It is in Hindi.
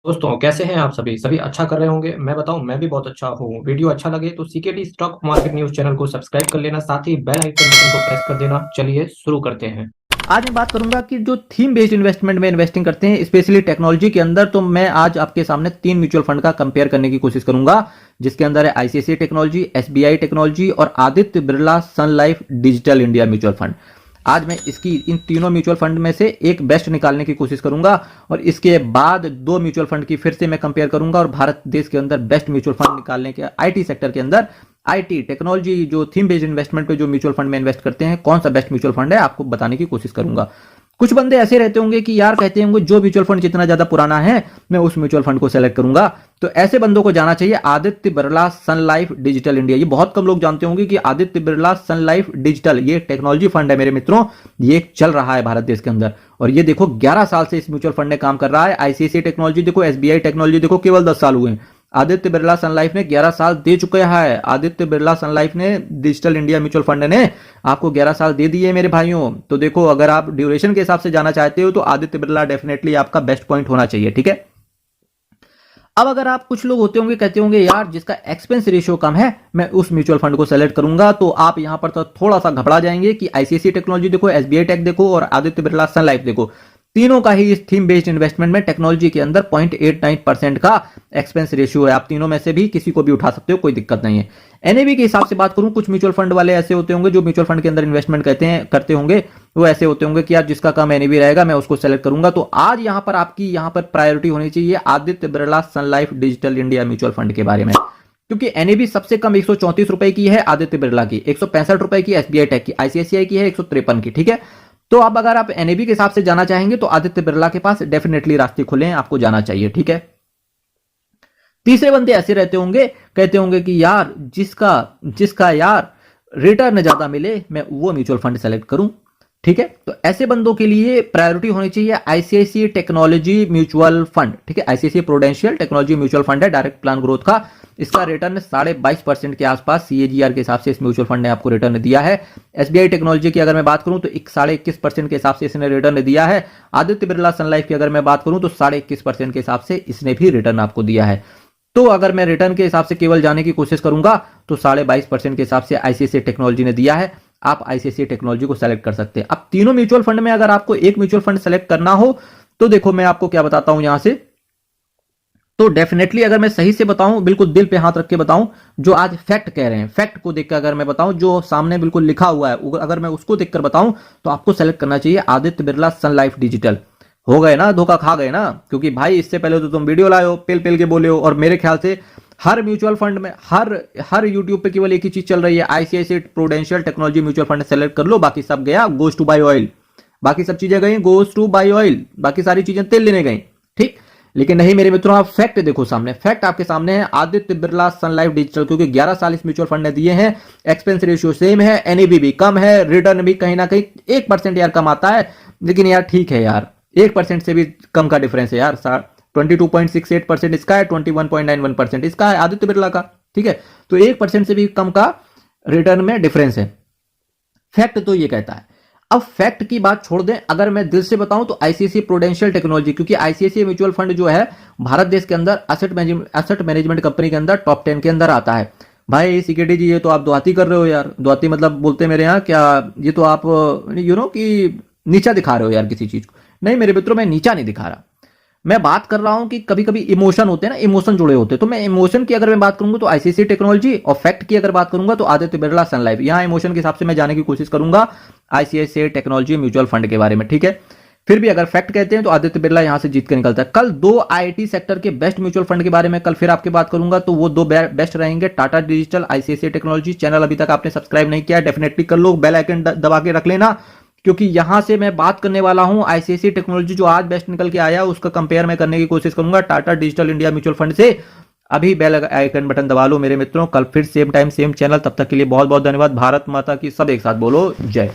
दोस्तों कैसे हैं आप सभी सभी अच्छा कर रहे होंगे। मैं बताऊं, मैं भी बहुत अच्छा हूँ। वीडियो अच्छा लगे तो CKD stock market news channel को सब्सक्राइब कर लेना, साथ ही बेल आइकन बटन को प्रेस कर देना। चलिए शुरू करते हैं। आज मैं बात करूंगा कि जो थीम बेस्ड इन्वेस्टमेंट में इन्वेस्टिंग करते हैं स्पेशली टेक्नोलॉजी के अंदर, तो मैं आज आपके सामने 3 म्यूचुअल फंड का कंपेयर करने की कोशिश करूंगा, जिसके अंदर है आईसीआईसीआई टेक्नोलॉजी, एसबीआई टेक्नोलॉजी और Aditya Birla Sun Life Digital India Mutual Fund. आज मैं इसकी इन तीनों म्यूचुअल फंड में से एक बेस्ट निकालने की कोशिश करूंगा और इसके बाद 2 म्यूचुअल फंड की फिर से मैं कंपेयर करूंगा और भारत देश के अंदर बेस्ट म्यूचुअल फंड निकालने के आईटी सेक्टर के अंदर, आईटी टेक्नोलॉजी जो थीम बेस्ड इन्वेस्टमेंट पे जो म्यूचुअल फंड में इन्वेस्ट करते हैं, कौन सा बेस्ट म्यूचुअल फंड है आपको बताने की कोशिश करूंगा। कुछ बंदे ऐसे रहते होंगे कि यार कहते होंगे जो म्यूचुअल फंड जितना ज्यादा पुराना है मैं उस म्यूचुअल फंड को सेलेक्ट करूंगा। तो ऐसे बंदों को जाना चाहिए Aditya Birla Sun Life Digital India. ये बहुत कम लोग जानते होंगे कि Aditya Birla Sun Life digital ये टेक्नोलॉजी फंड है मेरे मित्रों। ये चल रहा है भारत देश के अंदर और ये देखो 11 साल से इस म्यूचुअल फंड ने काम कर रहा है। आईसीआईसीआई टेक्नोलॉजी देखो, एसबीआई टेक्नोलॉजी देखो, केवल 10 साल हुए हैं। आदित्य बिरला सन लाइफ ने 11 साल दे चुके हैं। आदित्य बिरला सन लाइफ ने डिजिटल इंडिया म्यूचुअल फंड ने आपको 11 साल दे दिए मेरे भाइयों। तो देखो, अगर आप ड्यूरेशन के हिसाब से जाना चाहते हो तो आदित्य बिरला डेफिनेटली आपका बेस्ट पॉइंट होना चाहिए, ठीक है। अब अगर आप कुछ लोग होते होंगे कहते होंगे यार जिसका एक्सपेंस रेशियो कम है मैं उस म्यूचुअल फंड को सेलेक्ट करूंगा, तो आप यहां पर तो थोड़ा सा घबरा जाएंगे कि आईसीआईसीआई टेक्नोलॉजी देखो, एसबीआई टेक देखो और आदित्य बिरला सन लाइफ देखो, तीनों का ही इस थीम बेस्ड इन्वेस्टमेंट में टेक्नोलॉजी के अंदर 0.89% का एक्सपेंस रेशियो है। आप तीनों में से भी किसी को भी उठा सकते हो, कोई दिक्कत नहीं है। एनएवी के हिसाब से बात करूं, कुछ म्यूचुअल फंड वाले ऐसे होते होंगे जो म्यूचुअल फंड के अंदर इन्वेस्टमेंट करते होंगे, वो ऐसे होते होंगे कि यार जिसका कम एनएवी रहेगा मैं उसको सेलेक्ट करूंगा। तो आज यहां पर आपकी यहां पर प्रायोरिटी होनी चाहिए Aditya Birla Sun Life Digital India Mutual Fund के बारे में, क्योंकि एनएवी सबसे कम 134 रुपए की है आदित्य बिरला की, 165 रुपए की एसबीआई टेक की, आईसीआईसीआई की है 153 की, ठीक है। तो अब अगर आप एनएबी के हिसाब से जाना चाहेंगे तो आदित्य बिरला के पास डेफिनेटली रास्ते खुले हैं, आपको जाना चाहिए, ठीक है। तीसरे बंदे ऐसे रहते होंगे, कहते होंगे कि यार जिसका जिसका यार रिटर्न ज्यादा मिले मैं वो म्यूचुअल फंड सेलेक्ट करूं, ठीक है। तो ऐसे बंदों के लिए प्रायोरिटी होनी चाहिए आईसीआईसीआई टेक्नोलॉजी म्यूचुअल फंड, ठीक है। ICICI prudential technology mutual fund है, डायरेक्ट प्लान ग्रोथ का। इसका रिटर्न 22.5% के आसपास सीएजीआर के हिसाब से इस म्यूचुअल फंड ने आपको रिटर्न दिया है। एसबीआई टेक्नोलॉजी की अगर मैं बात करूं तो 21.5% के हिसाब से इसने रिटर्न दिया है। आदित्य बिरला सन लाइफ की अगर मैं बात करूं तो 21.5% के हिसाब से इसने भी रिटर्न आपको दिया है। तो अगर मैं रिटर्न के हिसाब से केवल जाने की कोशिश करूंगा तो 22.5% के हिसाब से आईसीआईसीआई टेक्नोलॉजी ने दिया है। आप आईसीआईसीआई टेक्नोलॉजी को सेलेक्ट कर सकते हैं। अब तीनों म्यूचुअल फंड में अगर आपको एक म्यूचुअल फंड सेलेक्ट करना हो तो देखो मैं आपको क्या बताता हूं यहां से। तो डेफिनेटली अगर मैं सही से बताऊं, बिल्कुल दिल पे हाथ रख के बताऊं, जो आज फैक्ट कह रहे हैं, फैक्ट को देखकर अगर मैं बताऊं, जो सामने बिल्कुल लिखा हुआ है अगर मैं उसको देखकर बताऊं तो आपको सेलेक्ट करना चाहिए Aditya Birla Sun Life digital. हो गए ना, धोखा खा गए ना, क्योंकि भाई इससे पहले तो तुम वीडियो लाए हो, पेल पेल के बोले हो, और मेरे ख्याल से हर म्यूचुअल फंड में हर यूट्यूब पे केवल एक ही चीज चल रही है, ICICI prudential technology mutual fund select कर लो, बाकी सब गया गोज टू बाई ऑयल, बाकी सब चीजें गई गोज टू बाई ऑयल, बाकी सारी चीजें तेल लेने गई, ठीक। लेकिन नहीं मेरे मित्रों, आप फैक्ट देखो सामने, फैक्ट आपके सामने है Aditya Birla Sun Life digital, क्योंकि 11 साल इस म्यूचुअल फंड ने दिए हैं, एक्सपेंस रेशियो सेम है, एनएवी भी कम है, रिटर्न भी कहीं ना कहीं 1% यार कम आता है, लेकिन यार ठीक है यार, 1% से भी कम का डिफरेंस है यार। 22.68% इसका है, 21.91% इसका है आदित्य बिरला का, ठीक है। तो 1% से भी कम का रिटर्न में डिफरेंस है। फैक्ट तो ये कहता है। अब फैक्ट की बात छोड़ दें, अगर मैं दिल से बताऊं तो आईसीआईसीआई प्रूडेंशियल टेक्नोलॉजी, क्योंकि आईसीआईसीआई म्यूचुअल फंड जो है भारत देश के अंदर एसेट मैनेजमेंट कंपनी के अंदर टॉप 10 के अंदर आता है। भाई सीकेडी जी, ये तो आप दुआती कर रहे हो यार, दुआती मतलब बोलते मेरे यहाँ क्या, ये तो आप कि नीचा दिखा रहे हो यार किसी चीज को। नहीं मेरे मित्रों, मैं नीचा नहीं दिखा रहा, मैं बात कर रहा हूं कि कभी कभी इमोशन होते हैं ना, इमोशन जुड़े होते हैं। तो मैं इमोशन की अगर मैं बात करूंगा तो आईसीआईसीआई टेक्नोलॉजी, और फैक्ट की अगर बात करूंगा तो आदित्य बिरला सन लाइफ। यहां इमोशन के हिसाब से मैं जाने की कोशिश करूंगा आईसीआईसीआई टेक्नोलॉजी म्यूचुअल फंड के बारे में, ठीक है। फिर भी अगर फैक्ट कहते हैं तो आदित्य बिरला यहां से जीत कर निकलता है। कल 2 आईटी सेक्टर के बेस्ट म्यूचुअल फंड के बारे में कल फिर आपकी बात करूंगा, तो वो 2 बेस्ट रहेंगे, Tata digital, ICICI technology. Channel अभी तक आपने सब्सक्राइब नहीं किया, डेफिनेटली कर लो, बेल आइकन दबा के रख लेना, क्योंकि यहां से मैं बात करने वाला हूं आईसीआईसीआई टेक्नोलॉजी जो आज बेस्ट निकल के आया उसका कंपेयर मैं करने की कोशिश करूंगा Tata digital India Mutual fund से। अभी बेल आइकन बटन दबा लो मेरे मित्रों। कल फिर सेम टाइम सेम चैनल, तब तक के लिए बहुत बहुत धन्यवाद। भारत माता की सब एक साथ बोलो जय।